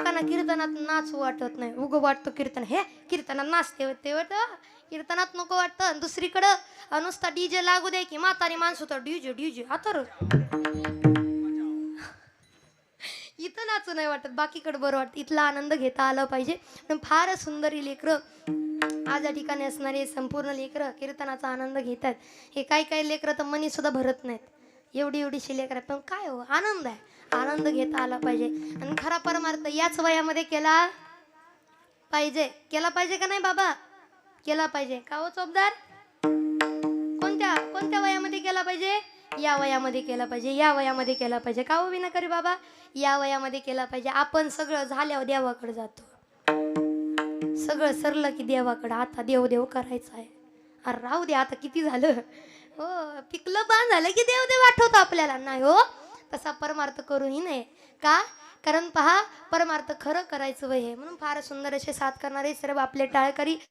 लोकांना कीर्तनात नाच वाटत नाही, उग वाटतं कीर्तन हे कीर्तनात नाचते होते वाटतं, कीर्तनात नको वाटतं. दुसरीकडं नुसता डीजे लागू दे की म्हातारी माणसं तर डीजे डीजे आता इथं नाचू नाही वाटत, बाकीकडे बरं वाटतं. इथला आनंद घेता आला पाहिजे. पण फार सुंदर ही लेकरं आज या ठिकाणी असणारे संपूर्ण लेकरं कीर्तनाचा आनंद घेतात. हे काही काही लेकरं तर मनी सुद्धा भरत नाहीत, एवढी एवढीशी लेकरं. पण काय हो आनंद आहे, आनंद घेता आला पाहिजे. आणि खरा परमार्थ याच वयामध्ये केला पाहिजे. केला पाहिजे का नाही बाबा? केला पाहिजे का हो चोपदार? कोणत्या कोणत्या वयामध्ये केला पाहिजे? या वयामध्ये केला पाहिजे, या वयामध्ये केला पाहिजे. का हो विनाकरी बाबा? या वयामध्ये केला पाहिजे. आपण सगळं झाल्यावर देवाकडे जातो, सगळं सरलं की देवाकडे. आता देव देव करायचं आहे. अरे राहू दे, आता किती झालं हो, पिकलं पान झालं की देव देव आठवतो आपल्याला. नाही हो, तसा परमार्थ करूही नये. का? कारण पहा, परमार्थ खरं करायचं वय हे. म्हणून फार सुंदर असे साथ करणारे सर्व आपले टाळकरी